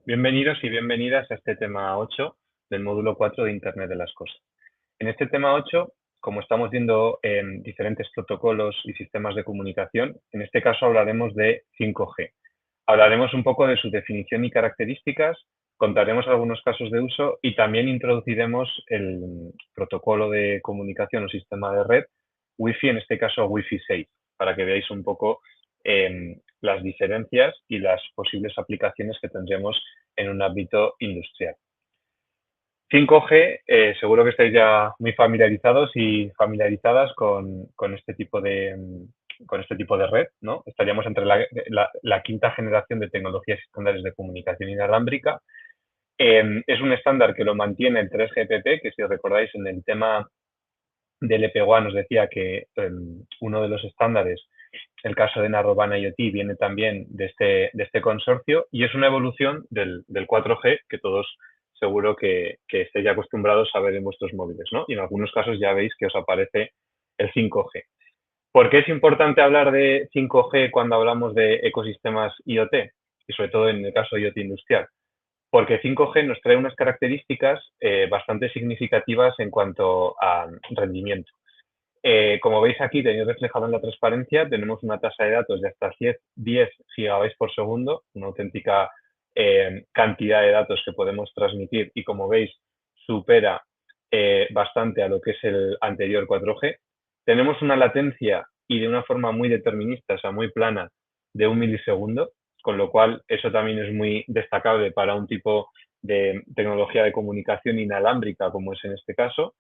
Bienvenidos y bienvenidas a este tema 8 del módulo 4 de Internet de las Cosas. En este tema 8, como estamos viendo en diferentes protocolos y sistemas de comunicación, en este caso hablaremos de 5G. Hablaremos un poco de su definición y características, contaremos algunos casos de uso y también introduciremos el protocolo de comunicación o sistema de red Wi-Fi, en este caso Wi-Fi 6, para que veáis un poco las diferencias y las posibles aplicaciones que tendremos en un ámbito industrial. 5G, seguro que estáis ya muy familiarizados y familiarizadas con este tipo de red, ¿no? Estaríamos entre la quinta generación de tecnologías y estándares de comunicación inalámbrica. Es un estándar que lo mantiene el 3GPP, que si os recordáis en el tema del EP1 nos decía que uno de los estándares, el caso de Narrowband IoT, viene también de este consorcio y es una evolución del 4G que todos seguro que estéis ya acostumbrados a ver en vuestros móviles, ¿no? Y en algunos casos ya veis que os aparece el 5G. ¿Por qué es importante hablar de 5G cuando hablamos de ecosistemas IoT? Y sobre todo en el caso de IoT industrial. Porque 5G nos trae unas características bastante significativas en cuanto a rendimiento. Como veis aquí, tenéis reflejado en la transparencia, tenemos una tasa de datos de hasta 10 gigabytes por segundo, una auténtica cantidad de datos que podemos transmitir y como veis supera bastante a lo que es el anterior 4G. Tenemos una latencia y de una forma muy determinista, o sea, muy plana, de 1 milisegundo, con lo cual eso también es muy destacable para un tipo de tecnología de comunicación inalámbrica como es en este caso.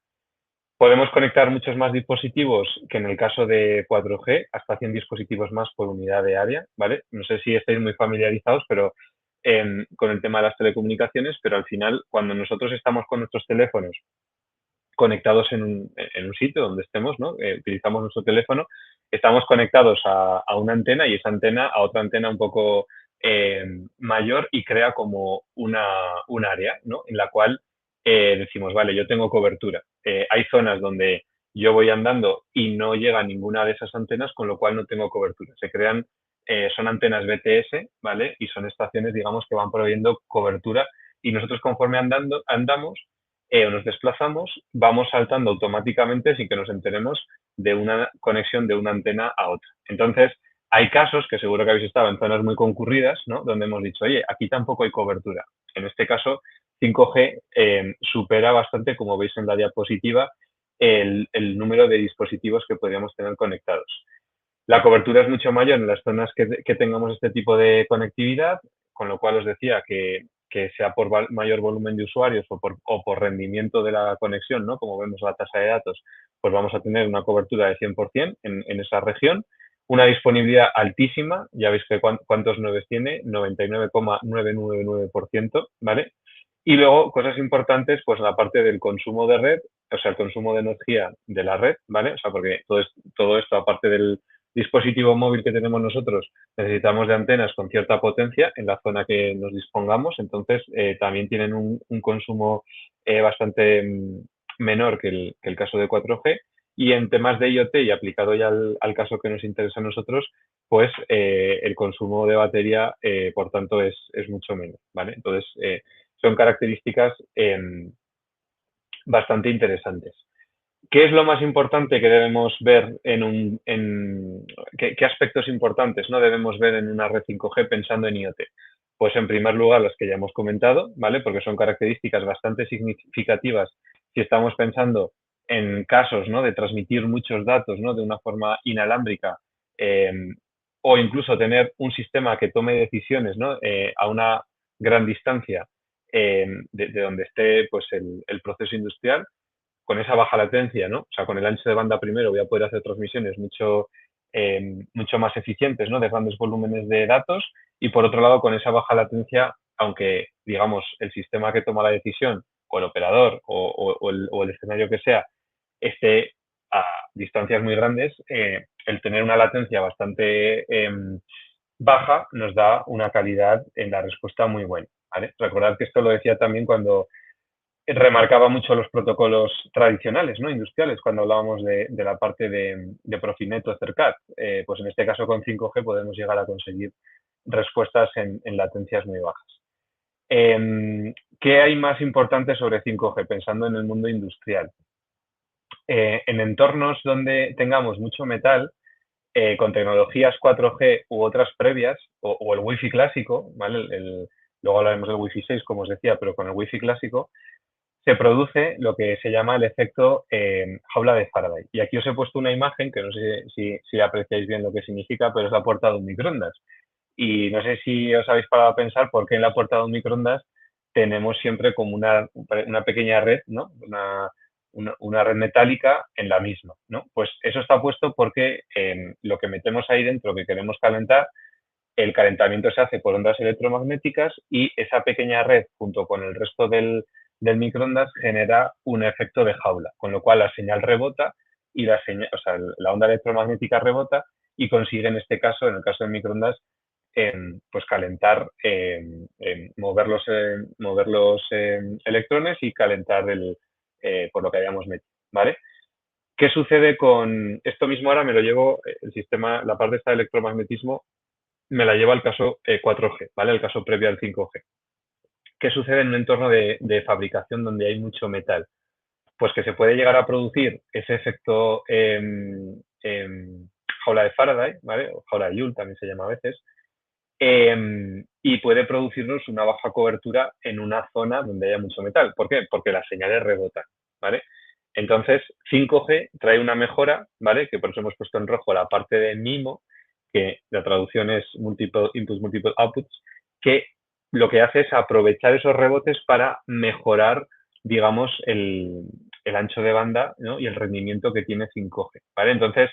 Podemos conectar muchos más dispositivos que en el caso de 4G, hasta 100 dispositivos más por unidad de área, ¿vale? No sé si estáis muy familiarizados pero con el tema de las telecomunicaciones, pero al final, cuando nosotros estamos con nuestros teléfonos conectados en un sitio donde estemos, ¿no? Utilizamos nuestro teléfono, estamos conectados a una antena y esa antena a otra antena un poco mayor y crea como un área, ¿no? En la cual decimos, vale, yo tengo cobertura. Hay zonas donde yo voy andando y no llega ninguna de esas antenas, con lo cual no tengo cobertura. Se crean, son antenas BTS, ¿vale? Y son estaciones, digamos, que van proveyendo cobertura y nosotros conforme andamos o nos desplazamos, vamos saltando automáticamente sin que nos enteremos de una conexión de una antena a otra. Entonces, hay casos que seguro que habéis estado en zonas muy concurridas, ¿no? Donde hemos dicho, oye, aquí tampoco hay cobertura. En este caso, 5G supera bastante, como veis en la diapositiva, el número de dispositivos que podríamos tener conectados. La cobertura es mucho mayor en las zonas que tengamos este tipo de conectividad, con lo cual os decía que sea por mayor volumen de usuarios o por rendimiento de la conexión, ¿no? Como vemos la tasa de datos, pues vamos a tener una cobertura de 100% en esa región, una disponibilidad altísima, ya veis que cuántos 9 tiene, 99,999%, ¿vale? Y luego, cosas importantes, pues la parte del consumo de red, o sea, el consumo de energía de la red, ¿vale? O sea, porque todo esto, aparte del dispositivo móvil que tenemos nosotros, necesitamos de antenas con cierta potencia en la zona que nos dispongamos, entonces también tienen un consumo bastante menor que el caso de 4G. Y en temas de IoT y aplicado ya al caso que nos interesa a nosotros, pues el consumo de batería, por tanto, es mucho menos, ¿vale? Entonces, son características bastante interesantes. ¿Qué es lo más importante que debemos ver qué aspectos importantes no debemos ver en una red 5G pensando en IoT? Pues en primer lugar los que ya hemos comentado, ¿vale? Porque son características bastante significativas si estamos pensando en casos, ¿no? De transmitir muchos datos, ¿no? De una forma inalámbrica eh, o incluso tener un sistema que tome decisiones, ¿no? A una gran distancia de donde esté pues el proceso industrial con esa baja latencia, ¿no? O sea, con el ancho de banda primero voy a poder hacer transmisiones mucho más eficientes, ¿no? De grandes volúmenes de datos y por otro lado con esa baja latencia, aunque digamos el sistema que toma la decisión o el operador o el escenario que sea esté a distancias muy grandes, el tener una latencia bastante baja nos da una calidad en la respuesta muy buena, ¿vale? Recordad que esto lo decía también cuando remarcaba mucho los protocolos tradicionales, ¿no? Industriales, cuando hablábamos de la parte de Profinet o Cercat. Pues en este caso con 5G podemos llegar a conseguir respuestas en latencias muy bajas. ¿Qué hay más importante sobre 5G pensando en el mundo industrial? En entornos donde tengamos mucho metal, con tecnologías 4G u otras previas, o el Wi-Fi clásico, ¿vale? Luego hablaremos del Wi-Fi 6, como os decía, pero con el Wi-Fi clásico, se produce lo que se llama el efecto jaula de Faraday. Y aquí os he puesto una imagen que no sé si apreciáis bien lo que significa, pero es la puerta de un microondas. Y no sé si os habéis parado a pensar por qué en la puerta de un microondas tenemos siempre como una pequeña red, ¿no? Una red metálica en la misma, ¿no? Pues eso está puesto porque lo que metemos ahí dentro que queremos calentar, el calentamiento se hace por ondas electromagnéticas y esa pequeña red junto con el resto del microondas genera un efecto de jaula, con lo cual la señal rebota y la onda electromagnética rebota y consigue en este caso, en el caso del microondas, pues calentar, mover los electrones y calentar por lo que hayamos metido, ¿vale? ¿Qué sucede con esto mismo? Ahora me lo llevo, el sistema, la parte esta de electromagnetismo, me la llevo al caso 4G, ¿vale? El caso previo al 5G. ¿Qué sucede en un entorno de fabricación donde hay mucho metal? Pues que se puede llegar a producir ese efecto jaula de Faraday, ¿vale? O jaula de Joule también se llama a veces, y puede producirnos una baja cobertura en una zona donde haya mucho metal. ¿Por qué? Porque las señales rebotan, ¿vale? Entonces, 5G trae una mejora, ¿vale? Que por eso hemos puesto en rojo la parte de MIMO, que la traducción es Multiple Inputs, Multiple Outputs, que lo que hace es aprovechar esos rebotes para mejorar, digamos, el ancho de banda, ¿no? Y el rendimiento que tiene 5G, ¿vale? Entonces,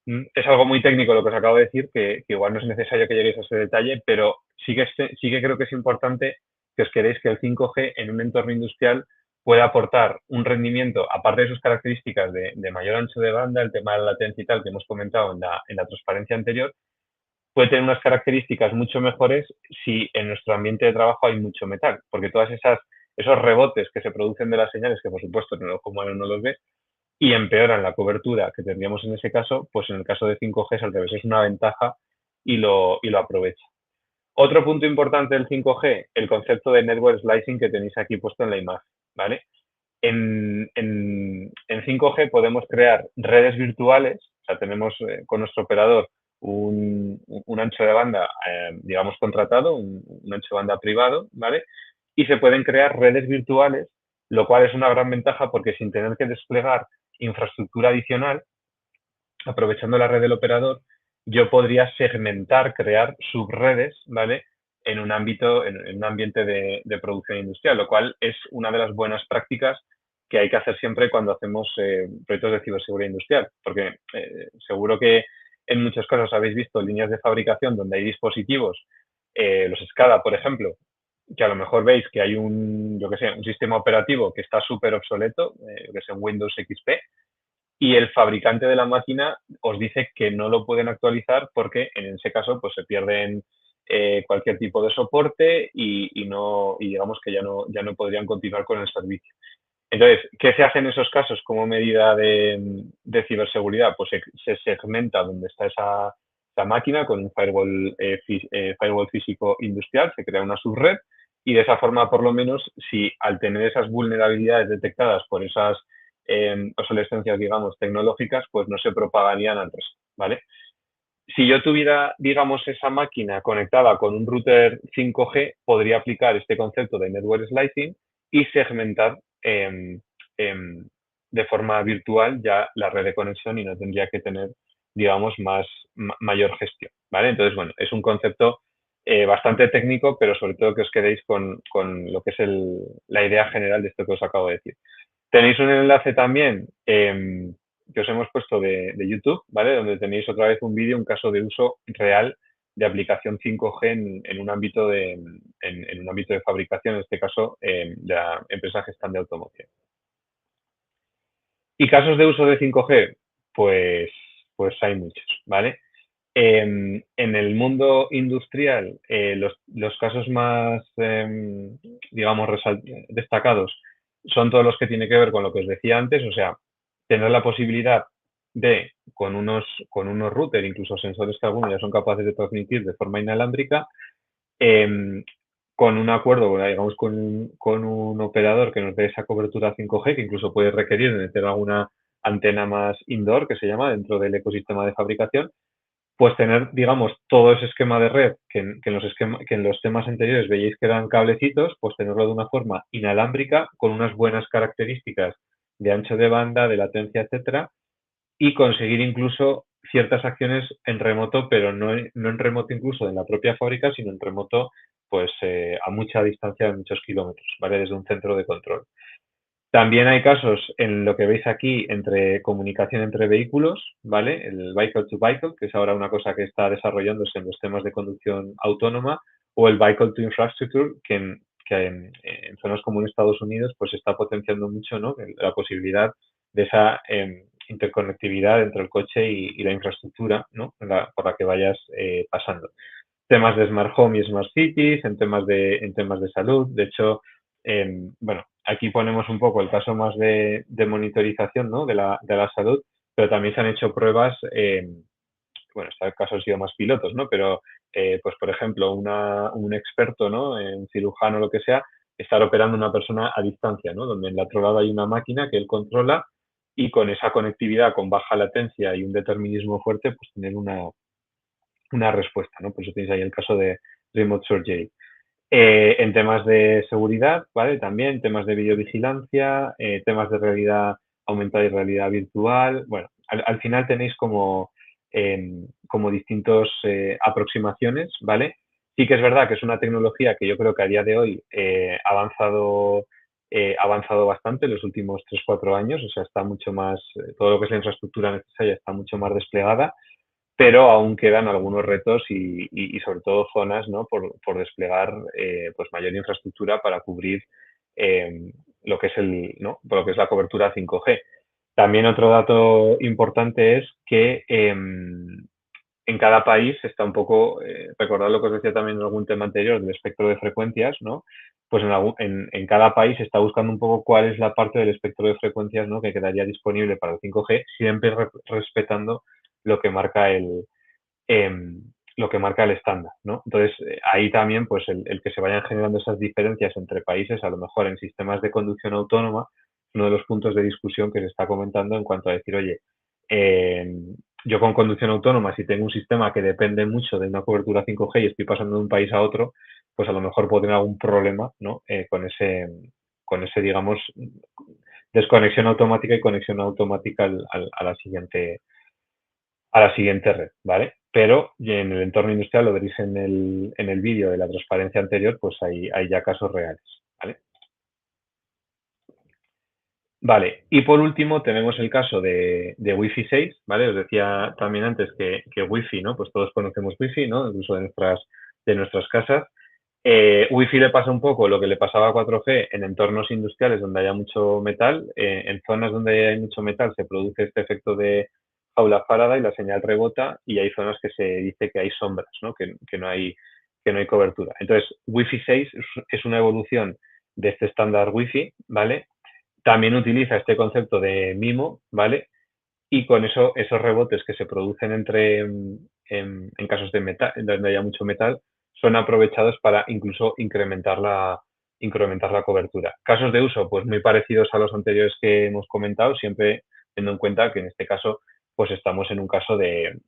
es algo muy técnico lo que os acabo de decir, que igual no es necesario que lleguéis a ese detalle, pero sí que creo que es importante que os queréis que el 5G en un entorno industrial pueda aportar un rendimiento, aparte de sus características de mayor ancho de banda, el tema de la latencia y tal que hemos comentado en la transparencia anterior, puede tener unas características mucho mejores si en nuestro ambiente de trabajo hay mucho metal, porque esos rebotes que se producen de las señales, que por supuesto en el ojo humano no los ve, y empeoran la cobertura que tendríamos en ese caso, pues en el caso de 5G es al revés, es una ventaja y lo aprovecha. Otro punto importante del 5G, el concepto de network slicing que tenéis aquí puesto en la imagen, ¿vale? En 5G podemos crear redes virtuales, o sea, tenemos con nuestro operador un ancho de banda, digamos, contratado, un ancho de banda privado, ¿vale? Y se pueden crear redes virtuales, lo cual es una gran ventaja porque sin tener que desplegar infraestructura adicional, aprovechando la red del operador, yo podría segmentar, crear subredes, ¿vale? En un ámbito, en un ambiente de producción industrial, lo cual es una de las buenas prácticas que hay que hacer siempre cuando hacemos proyectos de ciberseguridad industrial, porque seguro que en muchos casos habéis visto líneas de fabricación donde hay dispositivos, los SCADA, por ejemplo, que a lo mejor veis que hay yo que sé, un sistema operativo que está súper obsoleto, que es en Windows XP, y el fabricante de la máquina os dice que no lo pueden actualizar porque en ese caso pues se pierden cualquier tipo de soporte y digamos que ya no podrían continuar con el servicio. Entonces, ¿qué se hace en esos casos como medida de ciberseguridad? Pues se segmenta donde está esa máquina con un firewall físico industrial, se crea una subred y de esa forma, por lo menos, si al tener esas vulnerabilidades detectadas por esas obsolescencias, digamos, tecnológicas, pues no se propagarían al resto, ¿vale? Si yo tuviera, digamos, esa máquina conectada con un router 5G, podría aplicar este concepto de network slicing y segmentar de forma virtual ya la red de conexión y no tendría que tener, digamos, mayor gestión, ¿vale? Entonces, bueno, es un concepto bastante técnico, pero sobre todo que os quedéis con lo que es la idea general de esto que os acabo de decir. Tenéis un enlace también que os hemos puesto de YouTube, ¿vale? Donde tenéis otra vez un vídeo, un caso de uso real de aplicación 5G en un ámbito de fabricación, en este caso de la empresa gestal de automoción. ¿Y casos de uso de 5G? Pues hay muchos, ¿vale? En el mundo industrial, los casos más, digamos, destacados son todos los que tienen que ver con lo que os decía antes, o sea, tener la posibilidad de, con unos routers, incluso sensores que algunos ya son capaces de transmitir de forma inalámbrica, con un acuerdo, digamos, con un operador que nos dé esa cobertura 5G, que incluso puede requerir de meter alguna antena más indoor, que se llama, dentro del ecosistema de fabricación, pues tener, digamos, todo ese esquema de red que en los temas anteriores veíais que eran cablecitos, pues tenerlo de una forma inalámbrica, con unas buenas características de ancho de banda, de latencia, etcétera, y conseguir incluso ciertas acciones en remoto, pero no en remoto incluso en la propia fábrica, sino en remoto pues a mucha distancia, de muchos kilómetros, ¿vale? Desde un centro de control. También hay casos en lo que veis aquí entre comunicación entre vehículos, ¿vale? El vehicle to vehicle, que es ahora una cosa que está desarrollándose en los temas de conducción autónoma, o el vehicle to infrastructure, en zonas como en Estados Unidos pues está potenciando mucho, ¿no? La posibilidad de esa interconectividad entre el coche y la infraestructura, ¿no? Por la que vayas pasando. Temas de Smart Home y Smart Cities, en temas de salud. De hecho, bueno, aquí ponemos un poco el caso más de monitorización, ¿no? De la salud, pero también se han hecho pruebas, bueno, este caso han sido más pilotos, ¿no? Pero, pues, por ejemplo, un experto, ¿no? Un cirujano o lo que sea, estar operando una persona a distancia, ¿no? Donde en el otro lado hay una máquina que él controla y con esa conectividad, con baja latencia y un determinismo fuerte, pues tener una respuesta, ¿no? Por eso tenéis ahí el caso de Remote Surgery. En temas de seguridad, ¿vale? También temas de videovigilancia, temas de realidad aumentada y realidad virtual. Bueno, al final tenéis como distintas aproximaciones, ¿vale? Sí que es verdad que es una tecnología que yo creo que a día de hoy ha avanzado bastante en los últimos 3 4 años, o sea, está mucho más, todo lo que es la infraestructura necesaria está mucho más desplegada, pero aún quedan algunos retos y sobre todo zonas, ¿no? Por desplegar pues mayor infraestructura para cubrir lo que es ¿no? Lo que es la cobertura 5G. También otro dato importante es que en cada país está un poco, recordad lo que os decía también en algún tema anterior del espectro de frecuencias, ¿no? Pues en cada país se está buscando un poco cuál es la parte del espectro de frecuencias, ¿no? Que quedaría disponible para el 5G, siempre respetando lo que marca em, lo que marca el estándar, ¿no? Entonces, ahí también, pues, el que se vayan generando esas diferencias entre países, a lo mejor en sistemas de conducción autónoma, uno de los puntos de discusión que se está comentando en cuanto a decir, oye, yo con conducción autónoma, si tengo un sistema que depende mucho de una cobertura 5G y estoy pasando de un país a otro, pues a lo mejor puedo tener algún problema, ¿no? Con ese, digamos, desconexión automática y conexión automática a la siguiente red, ¿vale? Pero en el entorno industrial, lo veréis en el vídeo de la transparencia anterior, pues hay ya casos reales, ¿vale? Vale, y por último tenemos el caso de Wi-Fi 6, ¿vale? Os decía también antes que Wi-Fi, ¿no? Pues todos conocemos Wi-Fi, ¿no? Incluso de nuestras casas. Wi-Fi le pasa un poco lo que le pasaba a 4G en entornos industriales donde haya mucho metal. En zonas donde hay mucho metal se produce este efecto de jaula Faraday, la señal rebota y hay zonas que se dice que hay sombras, ¿no? Que no hay cobertura. Entonces, Wi-Fi 6 es una evolución de este estándar Wi-Fi, ¿vale? También utiliza este concepto de MIMO, ¿vale? Y con eso, esos rebotes que se producen en casos de metal, donde haya mucho metal, son aprovechados para incluso incrementar la cobertura. Casos de uso, pues muy parecidos a los anteriores que hemos comentado, siempre teniendo en cuenta que en este caso, pues estamos en un caso de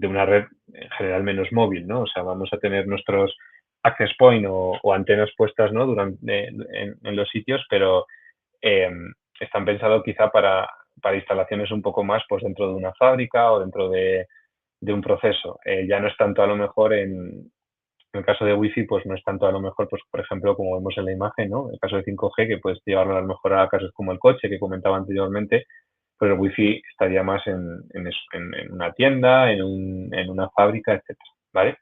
una red en general menos móvil, ¿no? O sea, vamos a tener nuestros access point o antenas puestas, ¿no? En los sitios, pero eh, están pensados quizá para instalaciones un poco más pues dentro de una fábrica o dentro de un proceso. Ya no es tanto a lo mejor en el caso de Wi-Fi, pues no es tanto a lo mejor, pues por ejemplo, como vemos en la imagen, ¿no? En el caso de 5G, que puedes llevarlo a lo mejor a casos como el coche que comentaba anteriormente, pero el Wi-Fi estaría más en una tienda, en una fábrica, etcétera, ¿vale?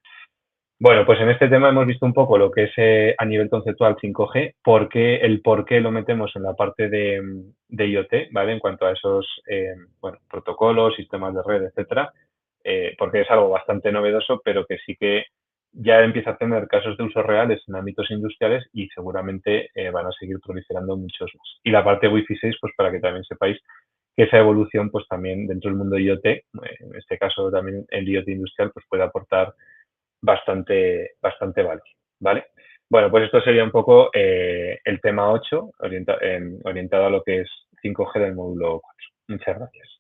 Bueno, pues en este tema hemos visto un poco lo que es a nivel conceptual 5G, por qué lo metemos en la parte de IoT, ¿vale? En cuanto a esos bueno, protocolos, sistemas de red, etcétera, porque es algo bastante novedoso, pero que sí que ya empieza a tener casos de uso reales en ámbitos industriales y seguramente van a seguir proliferando muchos más. Y la parte Wi-Fi 6, pues para que también sepáis que esa evolución, pues también dentro del mundo IoT, en este caso también el IoT industrial, pues puede aportar bastante valor, ¿vale? Bueno, pues esto sería un poco el tema 8, orientado a lo que es 5G del módulo 4. Muchas gracias.